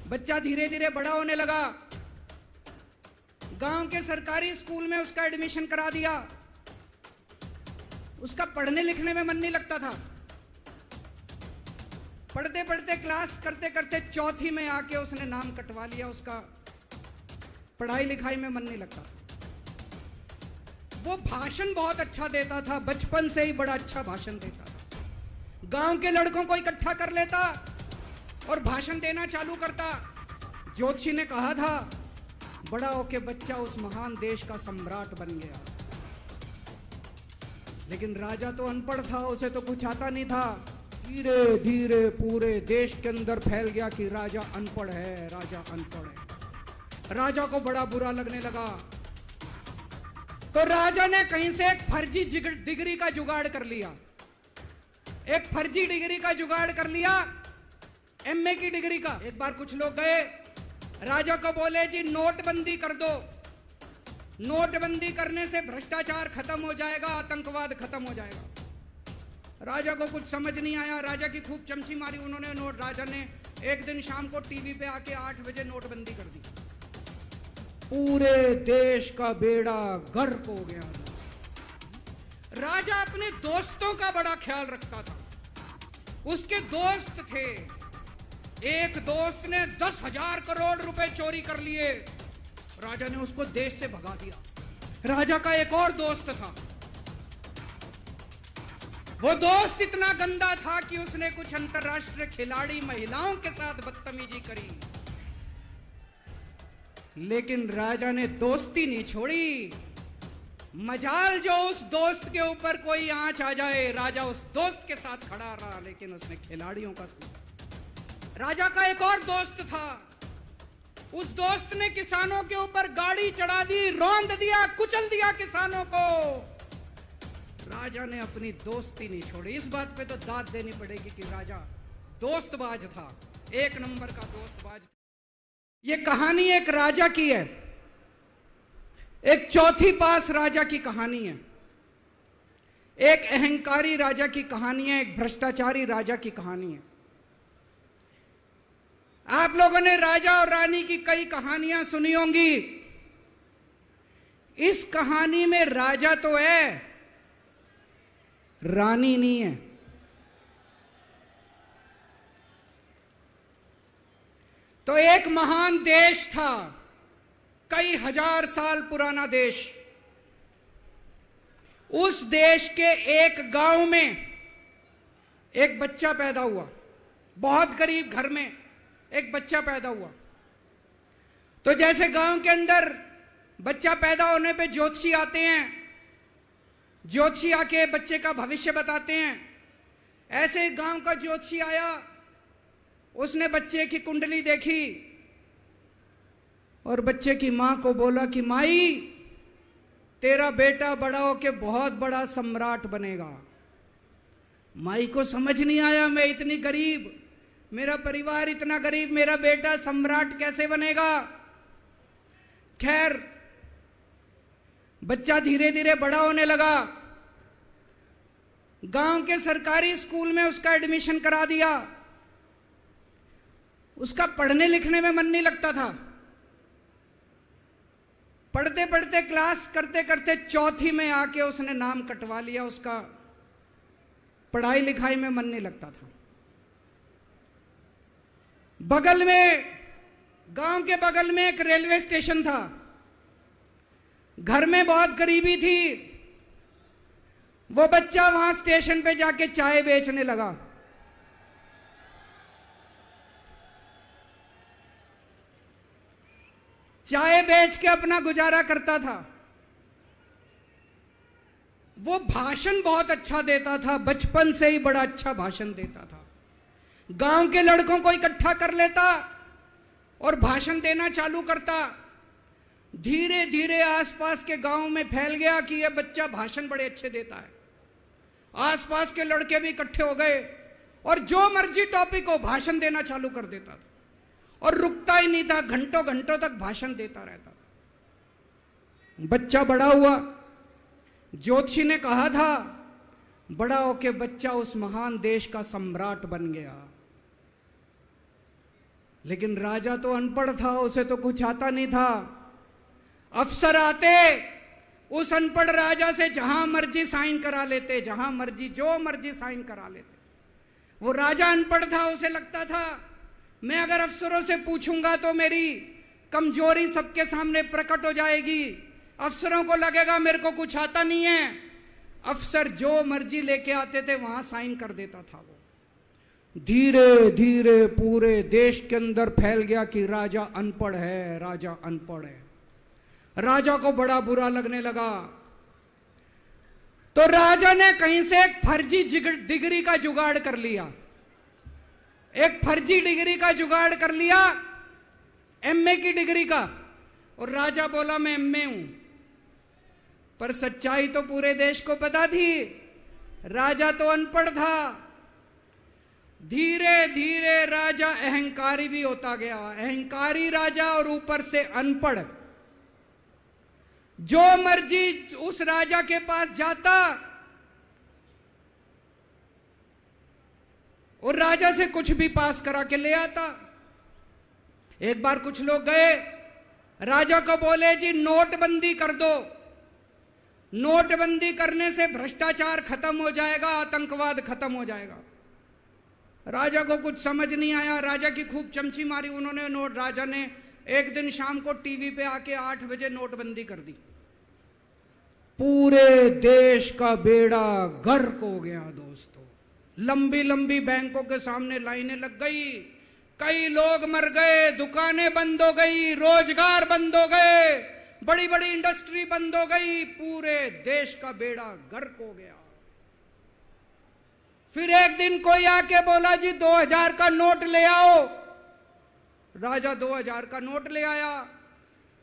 बच्चा धीरे धीरे बड़ा होने लगा। गांव के सरकारी स्कूल में उसका एडमिशन करा दिया। उसका पढ़ने लिखने में मन नहीं लगता था। पढ़ते पढ़ते क्लास करते करते चौथी में आके उसने नाम कटवा लिया। उसका पढ़ाई लिखाई में मन नहीं लगता। वो भाषण बहुत अच्छा देता था, बचपन से ही बड़ा अच्छा भाषण देता था। गांव के लड़कों को इकट्ठा कर लेता और भाषण देना चालू करता। ज्योतिषी ने कहा था बड़ा होके बच्चा उस महान देश का सम्राट बन गया। लेकिन राजा तो अनपढ़ था, उसे तो कुछ आता नहीं था। धीरे धीरे पूरे देश के अंदर फैल गया कि राजा अनपढ़ है, राजा अनपढ़ है। राजा को बड़ा बुरा लगने लगा। तो राजा ने कहीं से एक फर्जी डिग्री का जुगाड़ कर लिया। एक फर्जी डिग्री का जुगाड़ कर लिया, एमए की डिग्री का। एक बार कुछ लोग गए राजा को, बोले जी नोटबंदी कर दो। नोटबंदी करने से भ्रष्टाचार खत्म हो जाएगा, आतंकवाद खत्म हो जाएगा। राजा को कुछ समझ नहीं आया। राजा की खूब चमची मारी उन्होंने। राजा ने एक दिन शाम को टीवी पे आके 8 बजे नोटबंदी कर दी। पूरे देश का बेड़ा गर्क हो गया। राजा अपने दोस्तों का बड़ा ख्याल रखता था। उसके दोस्त थे। एक दोस्त ने 10,000 करोड़ रुपए चोरी कर लिए। राजा ने उसको देश से भगा दिया। राजा का एक और दोस्त था। वो दोस्त इतना गंदा था कि उसने कुछ अंतरराष्ट्रीय खिलाड़ी महिलाओं के साथ बदतमीजी करी। लेकिन राजा ने दोस्ती नहीं छोड़ी। मजाल जो उस दोस्त के ऊपर कोई आंच आ जाए, राजा उस दोस्त के साथ खड़ा रहा। लेकिन उसने खिलाड़ियों का राजा का एक और दोस्त था। उस दोस्त ने किसानों के ऊपर गाड़ी चढ़ा दी, रौंद दिया, कुचल दिया किसानों को। राजा ने अपनी दोस्ती नहीं छोड़ी। इस बात पे तो दाद देनी पड़ेगी कि राजा दोस्तबाज था, एक नंबर का दोस्तबाज था। ये कहानी एक राजा की है, एक चौथी पास राजा की कहानी है, एक अहंकारी राजा की कहानी है, एक भ्रष्टाचारी राजा की कहानी है। आप लोगों ने राजा और रानी की कई कहानियां सुनी होंगी। इस कहानी में राजा तो है, रानी नहीं है। तो एक महान देश था, कई हजार साल पुराना देश। उस देश के एक गांव में एक बच्चा पैदा हुआ। बहुत गरीब घर में एक बच्चा पैदा हुआ। तो जैसे गांव के अंदर बच्चा पैदा होने पे ज्योतिषी आते हैं, ज्योतिषी आके बच्चे का भविष्य बताते हैं, ऐसे गांव का ज्योतिषी आया। उसने बच्चे की कुंडली देखी और बच्चे की मां को बोला कि माई, तेरा बेटा बड़ा होके बहुत बड़ा सम्राट बनेगा। माई को समझ नहीं आया, मैं इतनी गरीब, मेरा परिवार इतना गरीब, मेरा बेटा सम्राट कैसे बनेगा। खैर बच्चा धीरे धीरे बड़ा होने लगा। गांव के सरकारी स्कूल में उसका एडमिशन करा दिया। उसका पढ़ने लिखने में मन नहीं लगता था। पढ़ते पढ़ते क्लास करते करते चौथी में आके उसने नाम कटवा लिया। उसका पढ़ाई लिखाई में मन नहीं लगता था। बगल में, गांव के बगल में एक रेलवे स्टेशन था। घर में बहुत गरीबी थी। वो बच्चा वहां स्टेशन पे जाके चाय बेचने लगा। चाय बेच के अपना गुजारा करता था। वो भाषण बहुत अच्छा देता था, बचपन से ही बड़ा अच्छा भाषण देता था। गांव के लड़कों को इकट्ठा कर लेता और भाषण देना चालू करता। धीरे धीरे आसपास के गांव में फैल गया कि यह बच्चा भाषण बड़े अच्छे देता है। आसपास के लड़के भी इकट्ठे हो गए और जो मर्जी टॉपिक हो भाषण देना चालू कर देता था और रुकता ही नहीं था। घंटों घंटों तक भाषण देता रहता था। बच्चा बड़ा हुआ। ज्योतिषी ने कहा था बड़ा होके बच्चा उस महान देश का सम्राट बन गया। लेकिन राजा तो अनपढ़ था, उसे तो कुछ आता नहीं था। अफसर आते, उस अनपढ़ राजा से जहां मर्जी साइन करा लेते, जहां मर्जी जो मर्जी साइन करा लेते। वो राजा अनपढ़ था, उसे लगता था मैं अगर अफसरों से पूछूंगा तो मेरी कमजोरी सबके सामने प्रकट हो जाएगी, अफसरों को लगेगा मेरे को कुछ आता नहीं है। अफसर जो मर्जी लेके आते थे वहां साइन कर देता था। वो धीरे धीरे पूरे देश के अंदर फैल गया कि राजा अनपढ़ है, राजा अनपढ़ है। राजा को बड़ा बुरा लगने लगा, तो राजा ने कहीं से एक फर्जी डिग्री का जुगाड़ कर लिया, एक फर्जी डिग्री का जुगाड़ कर लिया, एमए की डिग्री का। और राजा बोला मैं एमए हूं, पर सच्चाई तो पूरे देश को पता थी, राजा तो अनपढ़ था। धीरे धीरे राजा अहंकारी भी होता गया, अहंकारी राजा और ऊपर से अनपढ़। जो मर्जी उस राजा के पास जाता और राजा से कुछ भी पास करा के ले आता। एक बार कुछ लोग गए, राजा को बोले जी नोटबंदी कर दो, नोटबंदी करने से भ्रष्टाचार खत्म हो जाएगा, आतंकवाद खत्म हो जाएगा। राजा को कुछ समझ नहीं आया, राजा की खूब चमची मारी उन्होंने। राजा ने एक दिन शाम को टीवी पे आके 8 बजे नोटबंदी कर दी। पूरे देश का बेड़ा गर्क हो गया दोस्तों। लंबी लंबी बैंकों के सामने लाइनें लग गई, कई लोग मर गए, दुकानें बंद हो गई, रोजगार बंद हो गए, बड़ी बड़ी इंडस्ट्री बंद हो गई, पूरे देश का बेड़ा गर्क हो गया। फिर एक दिन कोई आके बोला जी 2000 का नोट ले आओ। राजा 2000 का नोट ले आया।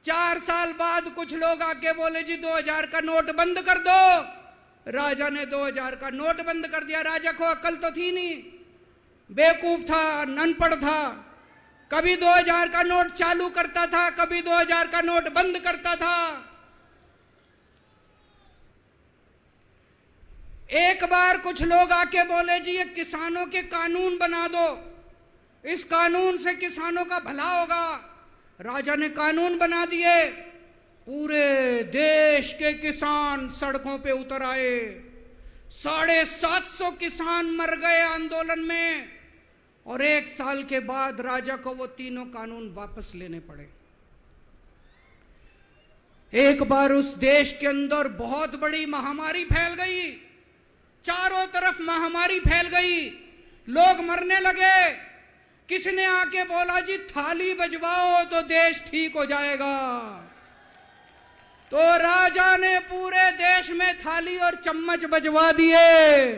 4 साल बाद कुछ लोग आके बोले जी 2000 का नोट बंद कर दो। राजा ने 2000 का नोट बंद कर दिया। राजा को अक्ल तो थी नहीं, बेवकूफ था, अनपढ़ था। कभी 2000 का नोट चालू करता था, कभी 2000 का नोट बंद करता था। एक बार कुछ लोग आके बोले जी ये किसानों के कानून बना दो, इस कानून से किसानों का भला होगा। राजा ने कानून बना दिए, पूरे देश के किसान सड़कों पे उतर आए। 750 किसान मर गए आंदोलन में, और 1 साल के बाद राजा को वो तीनों कानून वापस लेने पड़े। एक बार उस देश के अंदर बहुत बड़ी महामारी फैल गई, चारों तरफ महामारी फैल गई, लोग मरने लगे। किसने आके बोला जी थाली बजवाओ तो देश ठीक हो जाएगा। तो राजा ने पूरे देश में थाली और चम्मच बजवा दिए।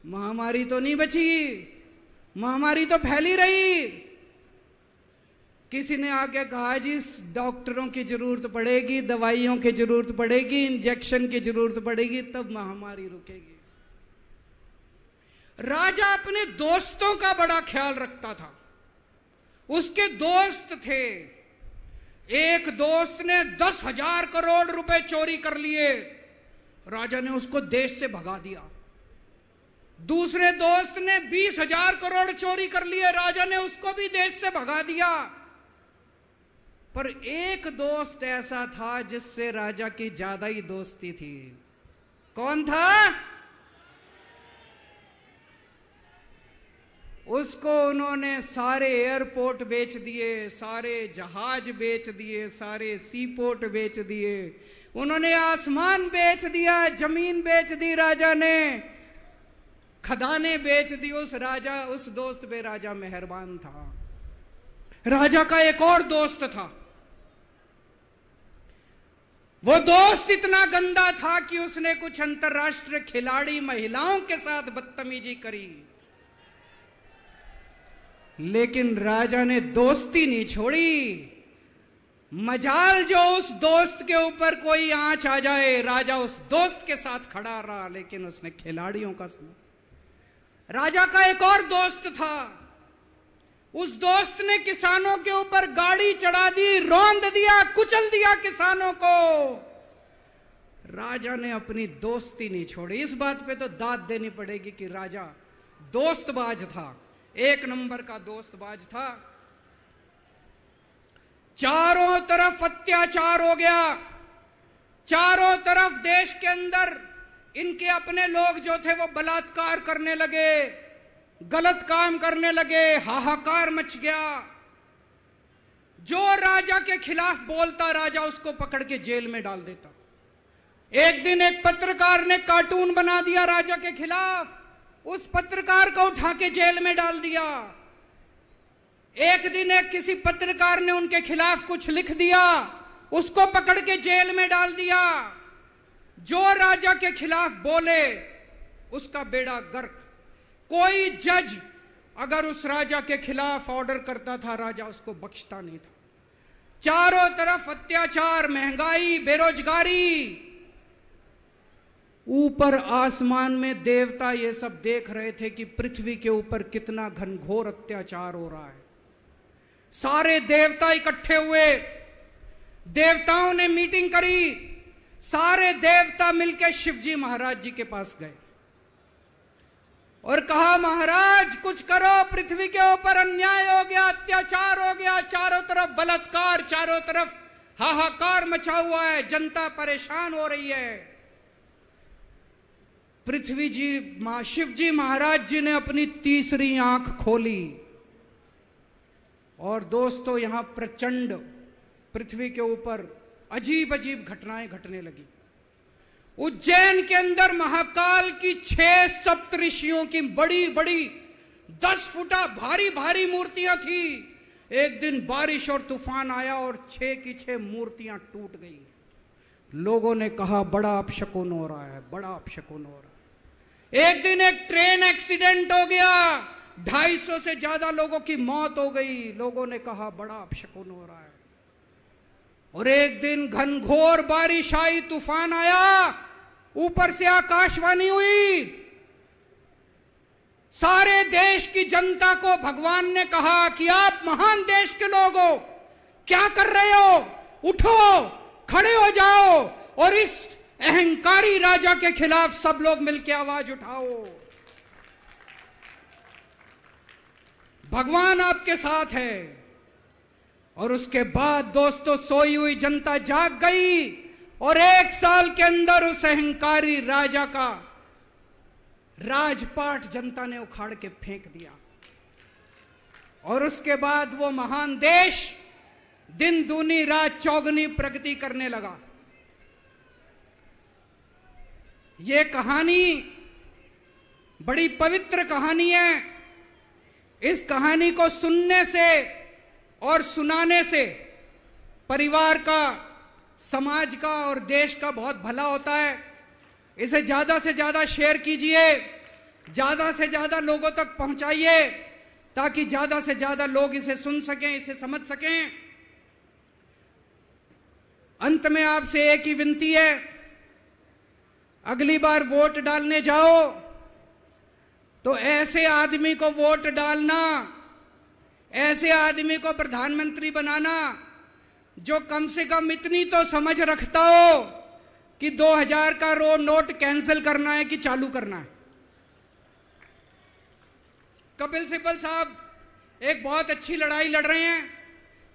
महामारी तो नहीं बची, महामारी तो फैली रही। किसी ने आके कहा जी डॉक्टरों की जरूरत पड़ेगी, दवाइयों की जरूरत पड़ेगी, इंजेक्शन की जरूरत पड़ेगी, तब महामारी रुकेगी। राजा अपने दोस्तों का बड़ा ख्याल रखता था। उसके दोस्त थे। एक दोस्त ने 10,000 करोड़ रुपए चोरी कर लिए, राजा ने उसको देश से भगा दिया। दूसरे दोस्त ने 20,000 करोड़ चोरी कर लिए, राजा ने उसको भी देश से भगा दिया। पर एक दोस्त ऐसा था जिससे राजा की ज्यादा ही दोस्ती थी। कौन था? उसको उन्होंने सारे एयरपोर्ट बेच दिए, सारे जहाज बेच दिए, सारे सी पोर्ट बेच दिए, उन्होंने आसमान बेच दिया, जमीन बेच दी राजा ने, खदानें बेच दी। उस दोस्त पे राजा मेहरबान था। राजा का एक और दोस्त था। वो दोस्त इतना गंदा था कि उसने कुछ अंतरराष्ट्रीय खिलाड़ी महिलाओं के साथ बदतमीजी करी, लेकिन राजा ने दोस्ती नहीं छोड़ी। मजाल जो उस दोस्त के ऊपर कोई आंच आ जाए, राजा उस दोस्त के साथ खड़ा रहा, लेकिन उसने खिलाड़ियों का सुना। राजा का एक और दोस्त था। उस दोस्त ने किसानों के ऊपर गाड़ी चढ़ा दी, रौंद दिया, कुचल दिया किसानों को। राजा ने अपनी दोस्ती नहीं छोड़ी। इस बात पे तो दाद देनी पड़ेगी कि राजा दोस्तबाज था। एक नंबर का दोस्तबाज था। चारों तरफ अत्याचार हो गया, चारों तरफ देश के अंदर इनके अपने लोग जो थे वो बलात्कार करने लगे, गलत काम करने लगे, हाहाकार मच गया। जो राजा के खिलाफ बोलता, राजा उसको पकड़ के जेल में डाल देता। एक दिन एक पत्रकार ने कार्टून बना दिया राजा के खिलाफ, उस पत्रकार को उठा के जेल में डाल दिया। एक दिन एक किसी पत्रकार ने उनके खिलाफ कुछ लिख दिया, उसको पकड़ के जेल में डाल दिया। जो राजा के खिलाफ बोले उसका बेड़ा गर्क। कोई जज अगर उस राजा के खिलाफ ऑर्डर करता था, राजा उसको बख्शता नहीं था। चारों तरफ अत्याचार, महंगाई, बेरोजगारी। ऊपर आसमान में देवता ये सब देख रहे थे कि पृथ्वी के ऊपर कितना घनघोर अत्याचार हो रहा है। सारे देवता इकट्ठे हुए, देवताओं ने मीटिंग करी। सारे देवता मिलकर शिवजी महाराज जी के पास गए और कहा, महाराज कुछ करो, पृथ्वी के ऊपर अन्याय हो गया, अत्याचार हो गया, चारों तरफ बलात्कार, चारों तरफ हाहाकार मचा हुआ है, जनता परेशान हो रही है। पृथ्वी जी, शिवजी महाराज जी ने अपनी तीसरी आंख खोली और दोस्तों यहां प्रचंड पृथ्वी के ऊपर अजीब अजीब घटनाएं घटने लगी। उज्जैन के अंदर महाकाल की 6 सप्तऋषियों की बड़ी बड़ी 10 फुटा भारी भारी मूर्तियां थी। एक दिन बारिश और तूफान आया और 6 की 6 मूर्तियां टूट गई। लोगों ने कहा बड़ा अपशकुन हो रहा है, बड़ा अपशकुन हो रहा है। एक दिन एक ट्रेन एक्सीडेंट हो गया, 250 से ज्यादा लोगों की मौत हो गई। लोगों ने कहा बड़ा अपशकुन हो रहा है। और एक दिन घनघोर बारिश आई, तूफान आया, ऊपर से आकाशवाणी हुई। सारे देश की जनता को भगवान ने कहा कि आप महान देश के लोग हो, क्या कर रहे हो, उठो, खड़े हो जाओ और इस अहंकारी राजा के खिलाफ सब लोग मिलकर आवाज उठाओ। भगवान आपके साथ है। और उसके बाद दोस्तों सोई हुई जनता जाग गई और 1 साल के अंदर उस अहंकारी राजा का राजपाट जनता ने उखाड़ के फेंक दिया। और उसके बाद वो महान देश दिन दूनी रात चौगुनी प्रगति करने लगा। ये कहानी बड़ी पवित्र कहानी है। इस कहानी को सुनने से और सुनाने से परिवार का, समाज का और देश का बहुत भला होता है। इसे ज्यादा से ज्यादा शेयर कीजिए, ज्यादा से ज्यादा लोगों तक पहुंचाइए ताकि ज्यादा से ज्यादा लोग इसे सुन सकें, इसे समझ सकें। अंत में आपसे एक ही विनती है, अगली बार वोट डालने जाओ तो ऐसे आदमी को वोट डालना, ऐसे आदमी को प्रधानमंत्री बनाना जो कम से कम इतनी तो समझ रखता हो कि 2000 का नोट कैंसिल करना है कि चालू करना है। कपिल सिब्बल साहब एक बहुत अच्छी लड़ाई लड़ रहे हैं।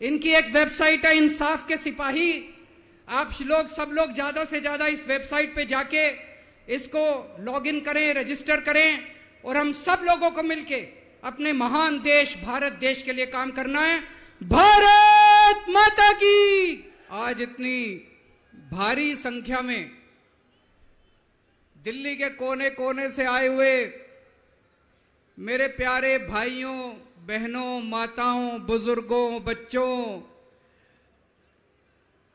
इनकी एक वेबसाइट है इंसाफ के सिपाही। आप लोग, सब लोग ज्यादा से ज्यादा इस वेबसाइट पे जाके इसको लॉगिन करें, रजिस्टर करें और हम सब लोगों को मिलके अपने महान देश भारत देश के लिए काम करना है। भारत माता की। आज इतनी भारी संख्या में दिल्ली के कोने कोने से आए हुए मेरे प्यारे भाइयों, बहनों, माताओं, बुजुर्गों, बच्चों,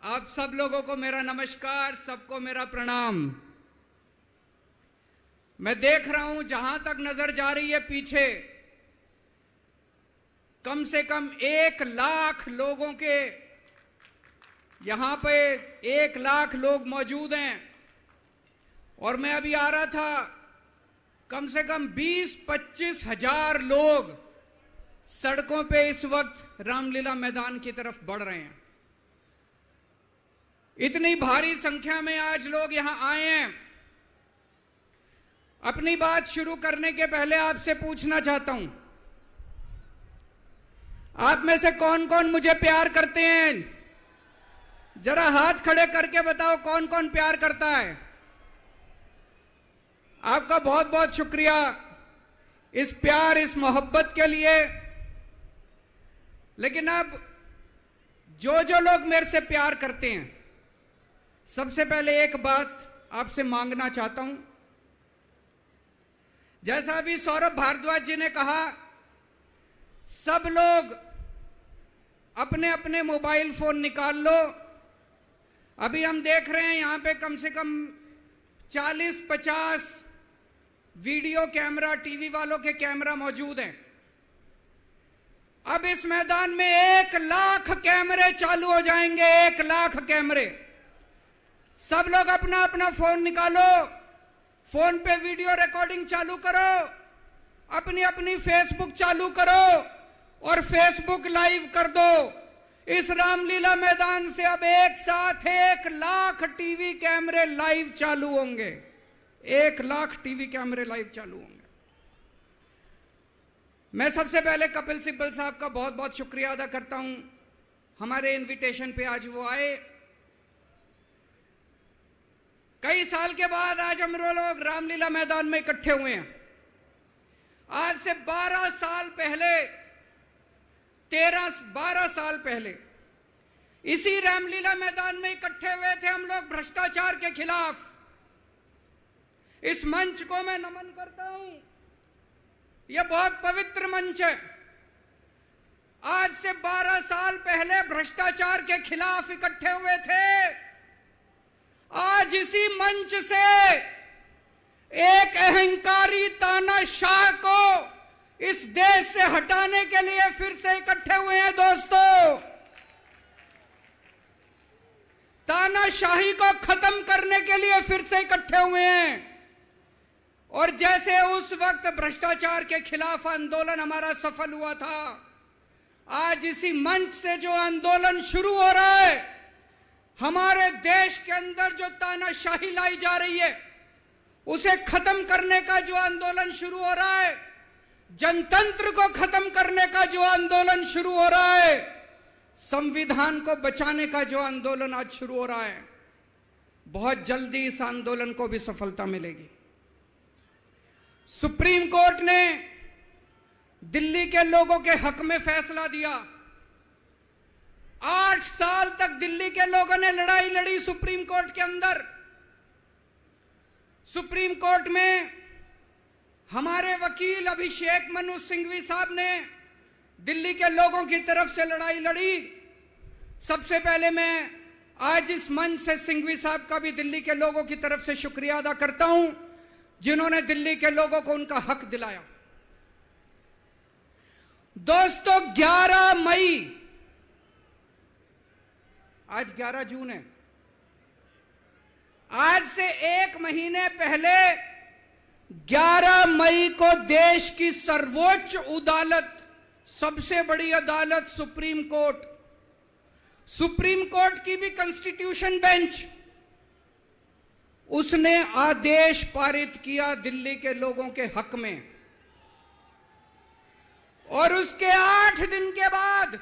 आप सब लोगों को मेरा नमस्कार, सबको मेरा प्रणाम। मैं देख रहा हूं जहां तक नजर जा रही है पीछे कम से कम 1 लाख लोगों के, यहां पे 1 लाख लोग मौजूद हैं। और मैं अभी आ रहा था, कम से कम 20-25 हजार लोग सड़कों पे इस वक्त रामलीला मैदान की तरफ बढ़ रहे हैं। इतनी भारी संख्या में आज लोग यहां आए हैं। अपनी बात शुरू करने के पहले आपसे पूछना चाहता हूं, आप में से कौन कौन मुझे प्यार करते हैं? जरा हाथ खड़े करके बताओ कौन कौन प्यार करता है। आपका बहुत बहुत शुक्रिया इस प्यार, इस मोहब्बत के लिए। लेकिन अब जो जो लोग मेरे से प्यार करते हैं, सबसे पहले एक बात आपसे मांगना चाहता हूं। जैसा अभी सौरभ भारद्वाज जी ने कहा, सब लोग अपने अपने मोबाइल फोन निकाल लो। अभी हम देख रहे हैं यहां पे कम से कम 40-50 वीडियो कैमरा, टीवी वालों के कैमरा मौजूद हैं। अब इस मैदान में 1 लाख कैमरे चालू हो जाएंगे, 1 लाख कैमरे। सब लोग अपना अपना फोन निकालो, फोन पे वीडियो रिकॉर्डिंग चालू करो, अपनी अपनी फेसबुक चालू करो और फेसबुक लाइव कर दो। इस रामलीला मैदान से अब एक साथ 1 लाख टीवी कैमरे लाइव चालू होंगे, 1 लाख टीवी कैमरे लाइव चालू होंगे। मैं सबसे पहले कपिल सिब्बल साहब का बहुत बहुत शुक्रिया अदा करता हूं, हमारे इनविटेशन पे आज वो आए। कई साल के बाद आज हम लोग रामलीला मैदान में इकट्ठे हुए हैं। आज से 12 साल पहले, 12 साल पहले इसी रामलीला मैदान में इकट्ठे हुए थे हम लोग भ्रष्टाचार के खिलाफ। इस मंच को मैं नमन करता हूं, यह बहुत पवित्र मंच है। आज से 12 साल पहले भ्रष्टाचार के खिलाफ इकट्ठे हुए थे। आज इसी मंच से एक अहंकारी तानाशाह को इस देश से हटाने के लिए फिर से इकट्ठे हुए हैं। दोस्तों, तानाशाही को खत्म करने के लिए फिर से इकट्ठे हुए हैं। और जैसे उस वक्त भ्रष्टाचार के खिलाफ आंदोलन हमारा सफल हुआ था, आज इसी मंच से जो आंदोलन शुरू हो रहा है, हमारे देश के अंदर जो तानाशाही लाई जा रही है उसे खत्म करने का जो आंदोलन शुरू हो रहा है, जनतंत्र को खत्म करने का जो आंदोलन शुरू हो रहा है, संविधान को बचाने का जो आंदोलन आज शुरू हो रहा है, बहुत जल्दी इस आंदोलन को भी सफलता मिलेगी। सुप्रीम कोर्ट ने दिल्ली के लोगों के हक में फैसला दिया। 8 साल तक दिल्ली के लोगों ने लड़ाई लड़ी सुप्रीम कोर्ट के अंदर। सुप्रीम कोर्ट में हमारे वकील अभिषेक मनु सिंघवी साहब ने दिल्ली के लोगों की तरफ से लड़ाई लड़ी। सबसे पहले मैं आज इस मंच से सिंघवी साहब का भी दिल्ली के लोगों की तरफ से शुक्रिया अदा करता हूं, जिन्होंने दिल्ली के लोगों को उनका हक दिलाया। दोस्तों, 11 मई, आज 11 जून है, आज से 1 महीने पहले 11 मई को देश की सर्वोच्च अदालत, सबसे बड़ी अदालत सुप्रीम कोर्ट, सुप्रीम कोर्ट की भी कॉन्स्टिट्यूशन बेंच, उसने आदेश पारित किया दिल्ली के लोगों के हक में। और उसके 8 दिन के बाद,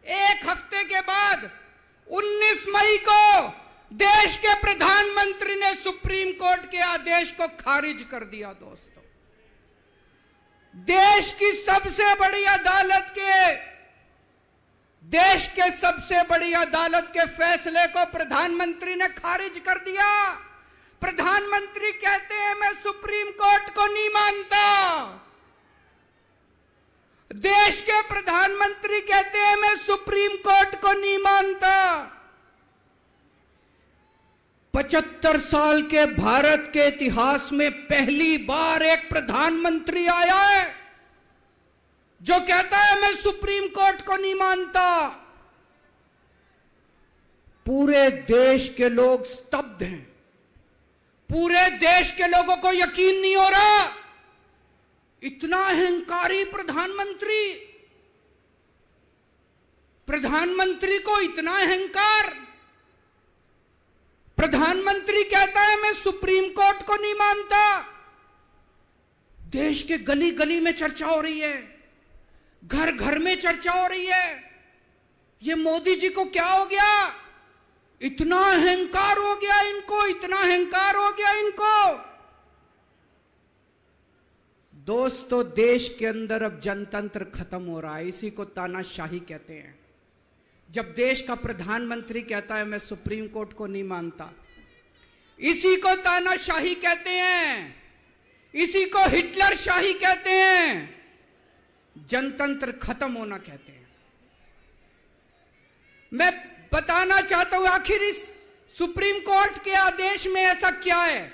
1 हफ्ते के बाद 19 मई को देश के प्रधानमंत्री ने सुप्रीम कोर्ट के आदेश को खारिज कर दिया। दोस्तों, देश की सबसे बड़ी अदालत के, देश के सबसे बड़ी अदालत के फैसले को प्रधानमंत्री ने खारिज कर दिया। प्रधानमंत्री कहते हैं मैं सुप्रीम कोर्ट को नहीं मानता। देश के प्रधानमंत्री कहते हैं मैं सुप्रीम कोर्ट को नहीं मानता। 75 साल के भारत के इतिहास में पहली बार एक प्रधानमंत्री आया है जो कहता है मैं सुप्रीम कोर्ट को नहीं मानता। पूरे देश के लोग स्तब्ध हैं। पूरे देश के लोगों को यकीन नहीं हो रहा, इतना अहंकारी प्रधानमंत्री, प्रधानमंत्री को इतना अहंकार। प्रधानमंत्री कहता है मैं सुप्रीम कोर्ट को नहीं मानता। देश के गली गली में चर्चा हो रही है, घर घर में चर्चा हो रही है, ये मोदी जी को क्या हो गया, इतना अहंकार हो गया इनको, इतना अहंकार हो गया इनको। दोस्तों, देश के अंदर अब जनतंत्र खत्म हो रहा है, इसी को तानाशाही कहते हैं। जब देश का प्रधानमंत्री कहता है मैं सुप्रीम कोर्ट को नहीं मानता, इसी को तानाशाही कहते हैं, इसी को हिटलर शाही कहते हैं, जनतंत्र खत्म होना कहते हैं। मैं बताना चाहता हूं आखिर इस सुप्रीम कोर्ट के आदेश में ऐसा क्या है,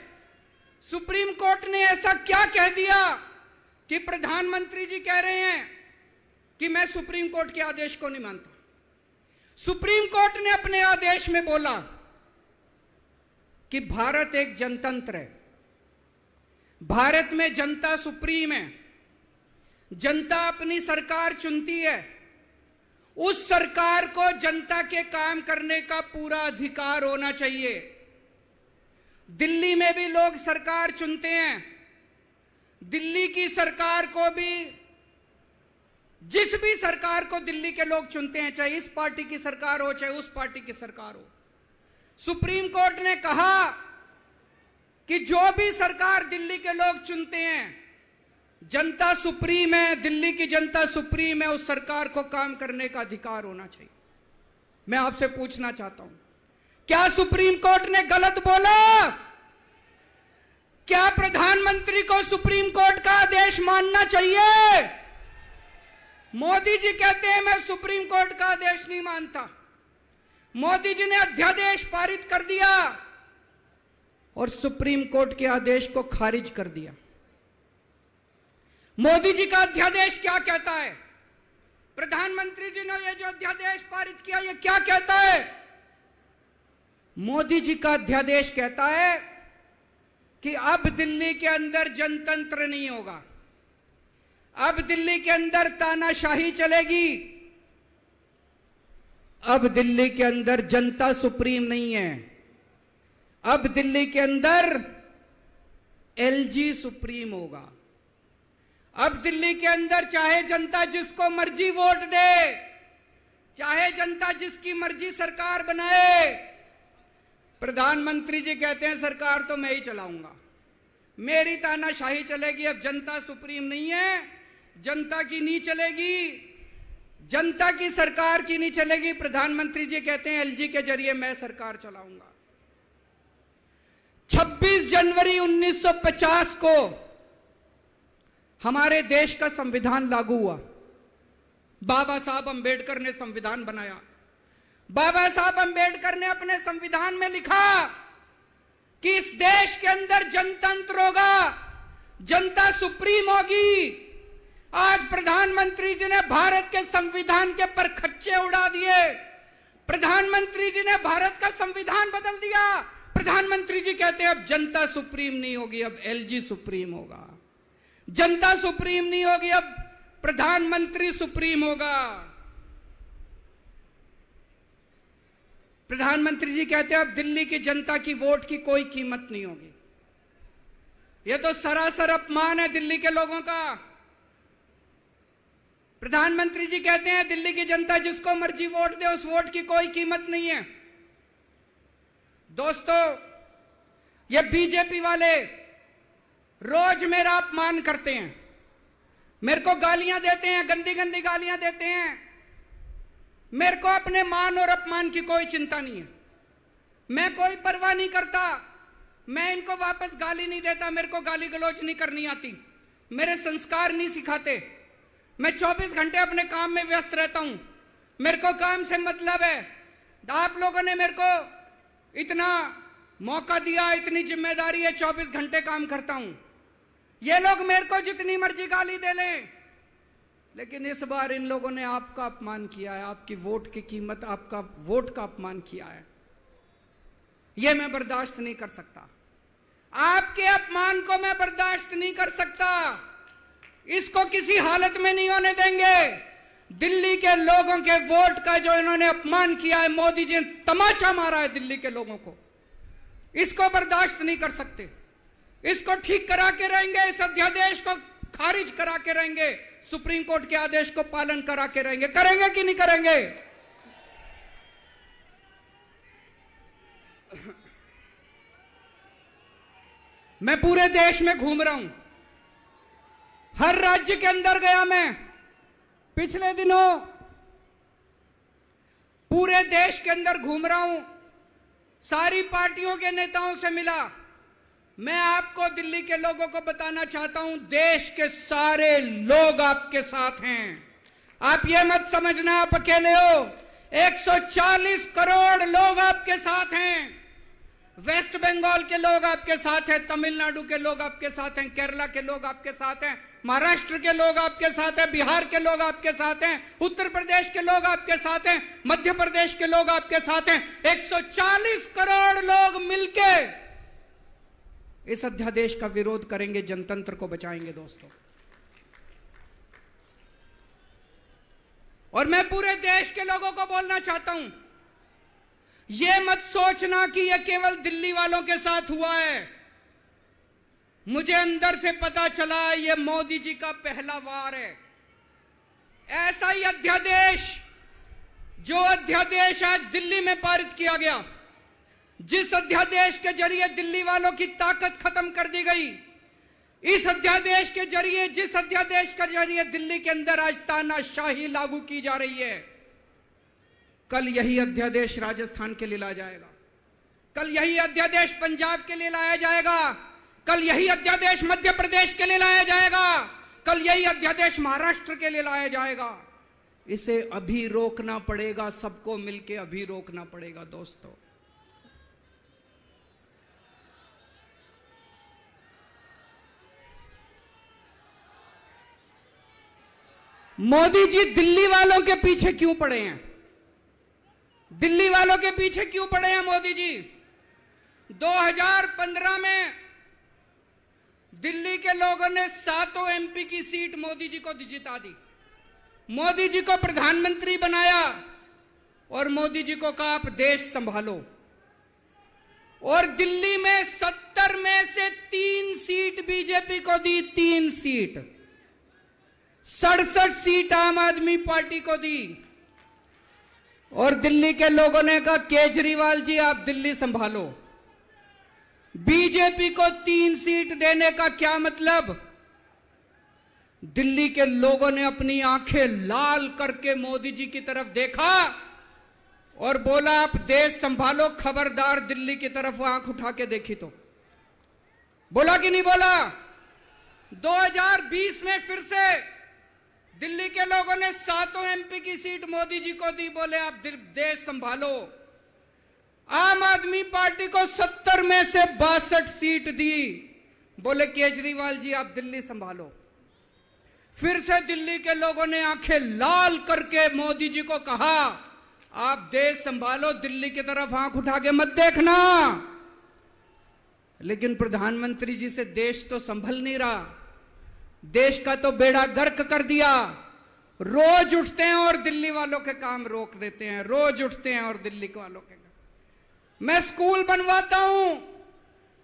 सुप्रीम कोर्ट ने ऐसा क्या कह दिया कि प्रधानमंत्री जी कह रहे हैं कि मैं सुप्रीम कोर्ट के आदेश को नहीं मानता। सुप्रीम कोर्ट ने अपने आदेश में बोला कि भारत एक जनतंत्र है, भारत में जनता सुप्रीम है, जनता अपनी सरकार चुनती है, उस सरकार को जनता के काम करने का पूरा अधिकार होना चाहिए। दिल्ली में भी लोग सरकार चुनते हैं, दिल्ली की सरकार को भी, जिस भी सरकार को दिल्ली के लोग चुनते हैं, चाहे इस पार्टी की सरकार हो चाहे उस पार्टी की सरकार हो, सुप्रीम कोर्ट ने कहा कि जो भी सरकार दिल्ली के लोग चुनते हैं, जनता सुप्रीम है, दिल्ली की जनता सुप्रीम है, उस सरकार को काम करने का अधिकार होना चाहिए। मैं आपसे पूछना चाहता हूं, क्या सुप्रीम कोर्ट ने गलत बोला? क्या प्रधानमंत्री को सुप्रीम कोर्ट का आदेश मानना चाहिए? मोदी जी कहते हैं मैं सुप्रीम कोर्ट का आदेश नहीं मानता। मोदी जी ने अध्यादेश पारित कर दिया और सुप्रीम कोर्ट के आदेश को खारिज कर दिया। मोदी जी का अध्यादेश क्या कहता है? प्रधानमंत्री जी ने ये जो अध्यादेश पारित किया, ये क्या कहता है? मोदी जी का अध्यादेश कहता है कि अब दिल्ली के अंदर जनतंत्र नहीं होगा, अब दिल्ली के अंदर तानाशाही चलेगी, अब दिल्ली के अंदर जनता सुप्रीम नहीं है, अब दिल्ली के अंदर एलजी सुप्रीम होगा। अब दिल्ली के अंदर चाहे जनता जिसको मर्जी वोट दे, चाहे जनता जिसकी मर्जी सरकार बनाए, प्रधानमंत्री जी कहते हैं सरकार तो मैं ही चलाऊंगा, मेरी तानाशाही चलेगी, अब जनता सुप्रीम नहीं है, जनता की नहीं चलेगी, जनता की सरकार की नहीं चलेगी। प्रधानमंत्री जी कहते हैं एलजी के जरिए मैं सरकार चलाऊंगा। 26 जनवरी 1950 को हमारे देश का संविधान लागू हुआ। बाबा साहब अंबेडकर ने संविधान बनाया। बाबा साहब अंबेडकर ने अपने संविधान में लिखा कि इस देश के अंदर जनतंत्र होगा, जनता सुप्रीम होगी। आज प्रधानमंत्री जी ने भारत के संविधान के परखच्चे उड़ा दिए। प्रधानमंत्री जी ने भारत का संविधान बदल दिया। प्रधानमंत्री जी कहते हैं अब जनता सुप्रीम नहीं होगी, अब एलजी सुप्रीम होगा। जनता सुप्रीम नहीं होगी, अब प्रधानमंत्री सुप्रीम होगा। प्रधानमंत्री जी कहते हैं अब दिल्ली की जनता की वोट की कोई कीमत नहीं होगी। यह तो सरासर अपमान है दिल्ली के लोगों का। प्रधानमंत्री जी कहते हैं दिल्ली की जनता जिसको मर्जी वोट दे, उस वोट की कोई कीमत नहीं है। दोस्तों, ये बीजेपी वाले रोज मेरा अपमान करते हैं, मेरे को गालियां देते हैं, गंदी गंदी गालियां देते हैं। मेरे को अपने मान और अपमान की कोई चिंता नहीं है, मैं कोई परवाह नहीं करता, मैं इनको वापस गाली नहीं देता, मेरे को गाली गलौज नहीं करनी आती, मेरे संस्कार नहीं सिखाते। मैं 24 घंटे अपने काम में व्यस्त रहता हूं, मेरे को काम से मतलब है। आप लोगों ने मेरे को इतना मौका दिया, इतनी जिम्मेदारी है, 24 घंटे काम करता हूं। ये लोग मेरे को जितनी मर्जी गाली दे लें, लेकिन इस बार इन लोगों ने आपका अपमान किया है, आपकी वोट की कीमत, आपका वोट का अपमान किया है। यह मैं बर्दाश्त नहीं कर सकता, आपके अपमान को मैं बर्दाश्त नहीं कर सकता, इसको किसी हालत में नहीं होने देंगे। दिल्ली के लोगों के वोट का जो इन्होंने अपमान किया है, मोदी जी ने तमाचा मारा है दिल्ली के लोगों को, इसको बर्दाश्त नहीं कर सकते। इसको ठीक करा के रहेंगे, इस अध्यादेश को खारिज करा के रहेंगे, सुप्रीम कोर्ट के आदेश को पालन करा के रहेंगे। करेंगे कि नहीं करेंगे? मैं पूरे देश में घूम रहा हूं, हर राज्य के अंदर गया मैं। पिछले दिनों पूरे देश के अंदर घूम रहा हूं, सारी पार्टियों के नेताओं से मिला। मैं आपको दिल्ली के लोगों को बताना चाहता हूं, देश के सारे लोग आपके साथ हैं। आप ये मत समझना आप अकेले हो। 140 करोड़ लोग आपके साथ हैं। वेस्ट बंगाल के लोग आपके साथ हैं, तमिलनाडु के लोग आपके साथ हैं, केरला के लोग आपके साथ हैं, महाराष्ट्र के लोग आपके साथ हैं, बिहार के लोग आपके साथ हैं, उत्तर प्रदेश के लोग आपके साथ हैं, मध्य प्रदेश के लोग आपके साथ हैं। 140 करोड़ लोग मिलके इस अध्यादेश का विरोध करेंगे, जनतंत्र को बचाएंगे दोस्तों। और मैं पूरे देश के लोगों को बोलना चाहता हूं, यह मत सोचना कि यह केवल दिल्ली वालों के साथ हुआ है। मुझे अंदर से पता चला यह मोदी जी का पहला वार है। ऐसा ही अध्यादेश, जो अध्यादेश आज दिल्ली में पारित किया गया, जिस अध्यादेश के जरिए दिल्ली वालों की ताकत खत्म कर दी गई, इस अध्यादेश के जरिए, जिस अध्यादेश के जरिए दिल्ली के अंदर आज तानाशाही लागू की जा रही है, कल यही अध्यादेश राजस्थान के लिए लाया जाएगा, कल यही अध्यादेश पंजाब के लिए लाया जाएगा, कल यही अध्यादेश मध्य प्रदेश के लिए लाया जाएगा, कल यही अध्यादेश महाराष्ट्र के लिए लाया जाएगा। इसे अभी रोकना पड़ेगा, सबको मिलकर अभी रोकना पड़ेगा दोस्तों। मोदी जी दिल्ली वालों के पीछे क्यों पड़े हैं? दिल्ली वालों के पीछे क्यों पड़े हैं मोदी जी? 2015 में दिल्ली के लोगों ने 7 एमपी की सीट मोदी जी को जिता दी, मोदी जी को प्रधानमंत्री बनाया और मोदी जी को कहा आप देश संभालो। और दिल्ली में 70 में से 3 सीट बीजेपी को दी, 3 सीट, 67 सीट आम आदमी पार्टी को दी। और दिल्ली के लोगों ने कहा केजरीवाल जी आप दिल्ली संभालो। बीजेपी को 3 सीट देने का क्या मतलब? दिल्ली के लोगों ने अपनी आंखें लाल करके मोदी जी की तरफ देखा और बोला आप देश संभालो, खबरदार दिल्ली की तरफ आंख उठा के देखी तो। बोला कि नहीं बोला? 2020 में फिर से दिल्ली के लोगों ने 7 एमपी की सीट मोदी जी को दी, बोले आप देश संभालो। आम आदमी पार्टी को 70 में से 62 सीट दी, बोले केजरीवाल जी आप दिल्ली संभालो। फिर से दिल्ली के लोगों ने आंखें लाल करके मोदी जी को कहा आप देश संभालो, दिल्ली की तरफ आंख उठा के मत देखना। लेकिन प्रधानमंत्री जी से देश तो संभल नहीं रहा, देश का तो बेड़ा गर्क कर दिया। रोज उठते हैं और दिल्ली वालों के काम रोक देते हैं, रोज उठते हैं और दिल्ली वालों के काम। मैं स्कूल बनवाता हूं,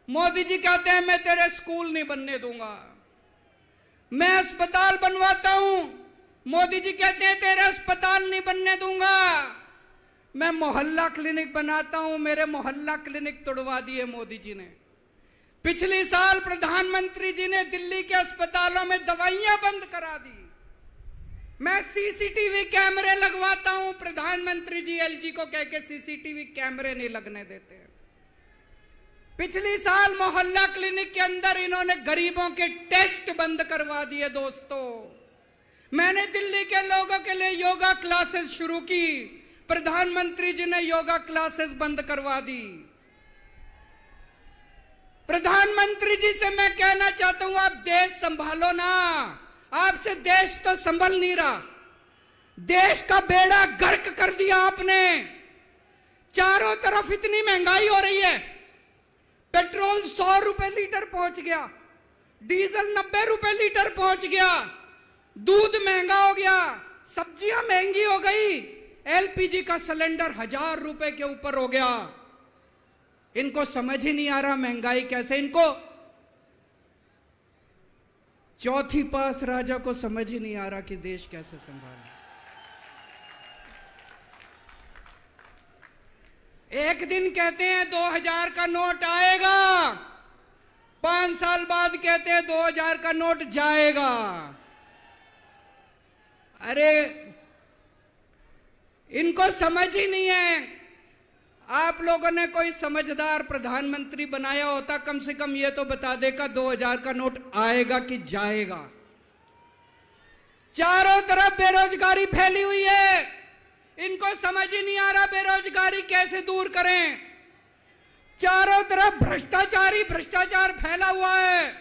मोदी जी कहते हैं मैं तेरे स्कूल नहीं बनने दूंगा। मैं अस्पताल बनवाता हूं, मोदी जी कहते हैं तेरा अस्पताल नहीं बनने दूंगा। मैं मोहल्ला क्लिनिक बनाता हूं, मेरे मोहल्ला क्लिनिक तोड़वा दिए मोदी जी ने। पिछले साल प्रधानमंत्री जी ने दिल्ली के अस्पतालों में दवाइयां बंद करा दी। मैं सीसीटीवी कैमरे लगवाता हूं, प्रधानमंत्री जी एलजी को कह के सीसीटीवी कैमरे नहीं लगने देते। पिछले साल मोहल्ला क्लिनिक के अंदर इन्होंने गरीबों के टेस्ट बंद करवा दिए दोस्तों। मैंने दिल्ली के लोगों के लिए योगा क्लासेस शुरू की, प्रधानमंत्री जी ने योगा क्लासेस बंद करवा दी। प्रधानमंत्री जी से मैं कहना चाहता हूं आप देश संभालो ना, आपसे देश तो संभल नहीं रहा। देश का बेड़ा गर्क कर दिया आपने। चारों तरफ इतनी महंगाई हो रही है, पेट्रोल 100 रुपए लीटर पहुंच गया, डीजल 90 रुपए लीटर पहुंच गया, दूध महंगा हो गया, सब्जियां महंगी हो गई, एलपीजी का सिलेंडर 1000 रुपए के ऊपर हो गया। इनको समझ ही नहीं आ रहा महंगाई कैसे। इनको चौथी पास राजा को समझ ही नहीं आ रहा कि देश कैसे संभाले। एक दिन कहते हैं 2000 का नोट आएगा, 5 साल बाद कहते हैं 2000 का नोट जाएगा। अरे इनको समझ ही नहीं है। आप लोगों ने कोई समझदार प्रधानमंत्री बनाया होता, कम से कम ये तो बता देगा 2000 का नोट आएगा कि जाएगा। चारों तरफ बेरोजगारी फैली हुई है, इनको समझ ही नहीं आ रहा बेरोजगारी कैसे दूर करें। चारों तरफ भ्रष्टाचारी भ्रष्टाचार फैला हुआ है,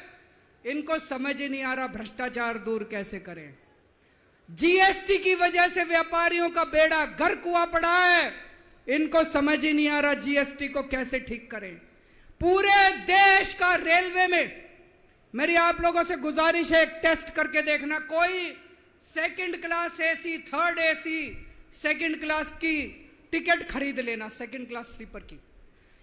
इनको समझ ही नहीं आ रहा भ्रष्टाचार दूर कैसे करें। जीएसटी की वजह से व्यापारियों का बेड़ा गर्क हुआ पड़ा है, इनको समझ ही नहीं आ रहा जीएसटी को कैसे ठीक करें। पूरे देश का रेलवे में मेरी आप लोगों से गुजारिश है, एक टेस्ट करके देखना। कोई second class AC, third AC, second class की टिकट खरीद लेना, सेकंड क्लास स्लीपर की।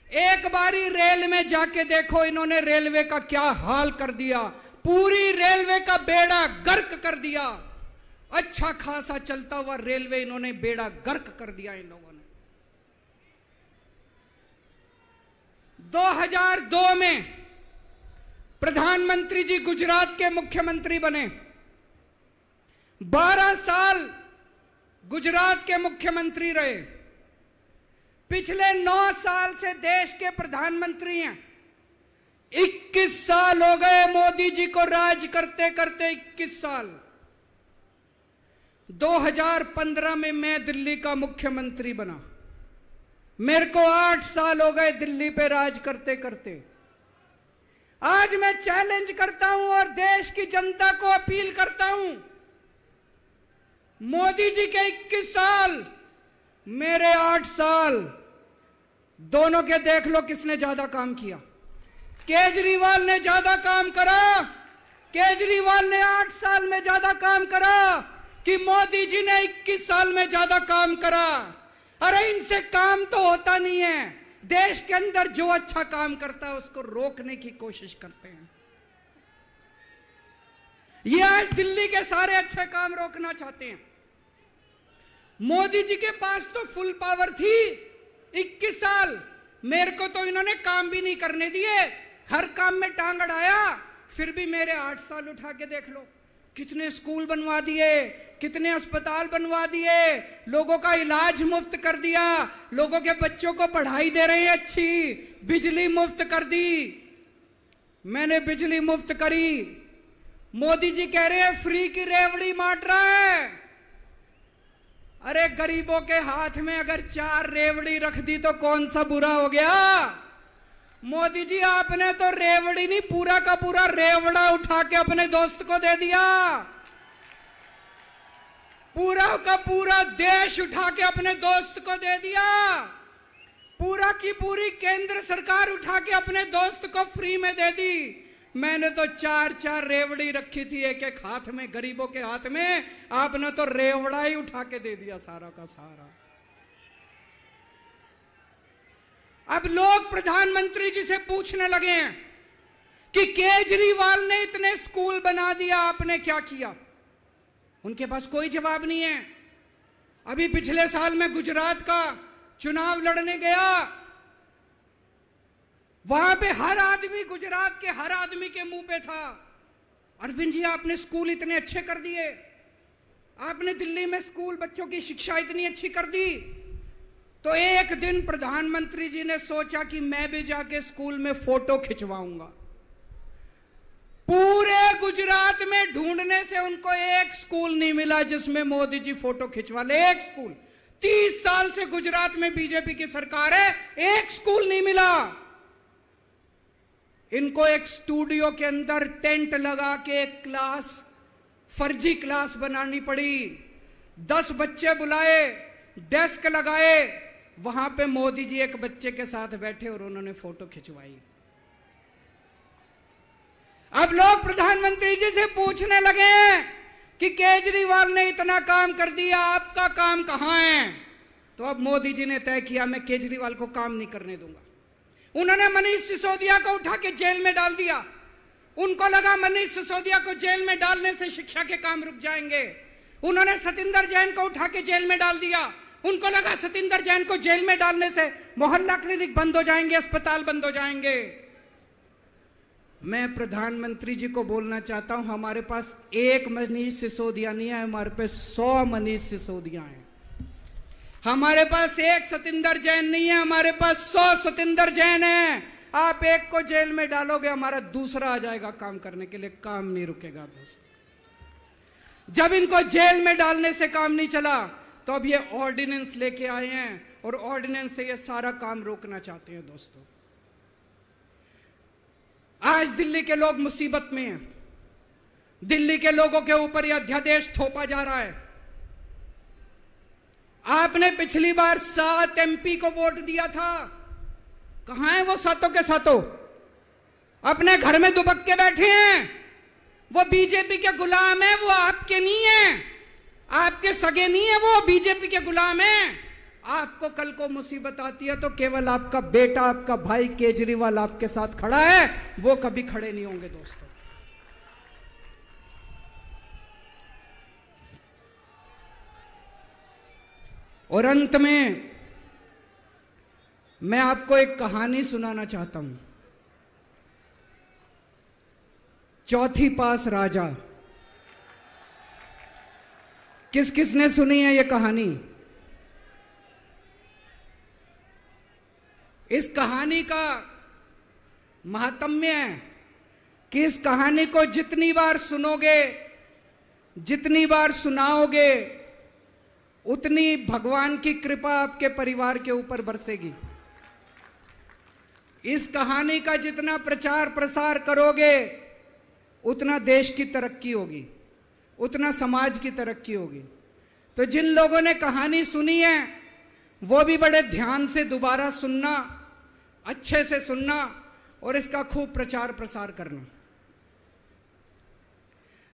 एक बारी रेल में जाके देखो इन्होंने रेलवे का क्या हाल कर दिया। पूरी रेलवे का बेड़ा गर्क कर दिया। अच्छा खासा चलता हुआ रेलवे इन्होंने बेड़ा गर्क कर दिया इन लोगों ने। 2002 में प्रधानमंत्री जी गुजरात के मुख्यमंत्री बने। 12 साल गुजरात के मुख्यमंत्री रहे। पिछले 9 साल से देश के प्रधानमंत्री हैं। 21 साल हो गए मोदी जी को राज करते करते, 21 साल। 2015 में मैं दिल्ली का मुख्यमंत्री बना। मेरे को 8 साल हो गए दिल्ली पे राज करते करते। आज मैं चैलेंज करता हूं और देश की जनता को अपील करता हूं, मोदी जी के 21 साल, मेरे 8 साल, दोनों के देख लो किसने ज्यादा काम किया। केजरीवाल ने ज्यादा काम करा। केजरीवाल ने 8 साल में ज्यादा काम करा कि मोदी जी ने 21 साल में ज्यादा काम करा। अरे इनसे काम तो होता नहीं है। देश के अंदर जो अच्छा काम करता है उसको रोकने की कोशिश करते हैं। ये आज दिल्ली के सारे अच्छे काम रोकना चाहते हैं। मोदी जी के पास तो फुल पावर थी 21 साल, मेरे को तो इन्होंने काम भी नहीं करने दिए, हर काम में टांग अड़ाया। फिर भी मेरे 8 साल उठा के देख लो, कितने स्कूल बनवा दिए, कितने अस्पताल बनवा दिए, लोगों का इलाज मुफ्त कर दिया, लोगों के बच्चों को पढ़ाई दे रहे हैं अच्छी, बिजली मुफ्त कर दी। मैंने बिजली मुफ्त करी। मोदी जी कह रहे हैं फ्री की रेवड़ी बांट रहा है। अरे गरीबों के हाथ में अगर 4 रेवड़ी रख दी तो कौन सा बुरा हो गया। मोदी जी आपने तो रेवड़ी नहीं, पूरा का पूरा रेवड़ा उठा के अपने दोस्त को दे दिया। पूरा का पूरा देश उठा के अपने दोस्त को दे दिया। पूरा की पूरी केंद्र सरकार उठा के अपने दोस्त को फ्री में दे दी। मैंने तो 4 रेवड़ी रखी थी एक एक हाथ में, गरीबों के हाथ में, आपने तो रेवड़ा ही उठा के दे दिया सारा का सारा। अब लोग प्रधानमंत्री जी से पूछने लगे हैं कि केजरीवाल ने इतने स्कूल बना दिया, आपने क्या किया। उनके पास कोई जवाब नहीं है। अभी पिछले साल मैं गुजरात का चुनाव लड़ने गया, वहां पे हर आदमी, गुजरात के हर आदमी के मुंह पे था, अरविंद जी आपने स्कूल इतने अच्छे कर दिए, आपने दिल्ली में स्कूल बच्चों की शिक्षा इतनी अच्छी कर दी। तो एक दिन प्रधानमंत्री जी ने सोचा कि मैं भी जाके स्कूल में फोटो खिंचवाऊंगा। पूरे गुजरात में ढूंढने से उनको एक स्कूल नहीं मिला जिसमें मोदी जी फोटो खिंचवा ले। एक स्कूल, 30 साल से गुजरात में बीजेपी की सरकार है, एक स्कूल नहीं मिला। इनको एक स्टूडियो के अंदर टेंट लगा के एक क्लास, फर्जी क्लास बनानी पड़ी। 10 बच्चे बुलाए, डेस्क लगाए, वहां पे मोदी जी एक बच्चे के साथ बैठे और उन्होंने फोटो खिंचवाई। अब लोग प्रधानमंत्री जी से पूछने लगे कि केजरीवाल ने इतना काम कर दिया, आपका काम कहां है। तो अब मोदी जी ने तय किया मैं केजरीवाल को काम नहीं करने दूंगा। उन्होंने मनीष सिसोदिया को उठा के जेल में डाल दिया। उनको लगा मनीष सिसोदिया को जेल में डालने से शिक्षा के काम रुक जाएंगे। उन्होंने सतिंदर जैन को उठा के जेल में डाल दिया। उनको लगा सतिंदर जैन को जेल में डालने से मोहल्ला क्लिनिक बंद हो जाएंगे, अस्पताल बंद हो जाएंगे। मैं प्रधानमंत्री जी को बोलना चाहता हूं, हमारे पास एक मनीष सिसोदिया नहीं है, हमारे पास 100 मनीष सिसोदिया हैं। हमारे पास एक सतिंदर जैन नहीं है, हमारे पास 100 सतिंदर जैन हैं। आप एक को जेल में डालोगे, हमारा दूसरा आ जाएगा काम करने के लिए, काम नहीं रुकेगा दोस्त। जब इनको जेल में डालने से काम नहीं चला तो अब ये ऑर्डिनेंस लेके आए हैं और ऑर्डिनेंस से ये सारा काम रोकना चाहते हैं दोस्तों। आज दिल्ली के लोग मुसीबत में हैं। दिल्ली के लोगों के ऊपर यह अध्यादेश थोपा जा रहा है। आपने पिछली बार 7 MP को वोट दिया था, कहां है वो सातों के सातों? अपने घर में दुबक के बैठे हैं। वो बीजेपी के गुलाम है, वो आपके नहीं है, आपके सगे नहीं है, वो बीजेपी के गुलाम है। आपको कल को मुसीबत आती है तो केवल आपका बेटा, आपका भाई केजरीवाल आपके साथ खड़ा है, वो कभी खड़े नहीं होंगे दोस्तों। और अंत में मैं आपको एक कहानी सुनाना चाहता हूं। चौथी पास राजा। किस किसने सुनी है ये कहानी? इस कहानी का महात्म्य है कि इस कहानी को जितनी बार सुनोगे, जितनी बार सुनाओगे, उतनी भगवान की कृपा आपके परिवार के ऊपर बरसेगी। इस कहानी का जितना प्रचार प्रसार करोगे, उतना देश की तरक्की होगी, उतना समाज की तरक्की होगी। तो जिन लोगों ने कहानी सुनी है वो भी बड़े ध्यान से दोबारा सुनना, अच्छे से सुनना और इसका खूब प्रचार प्रसार करना।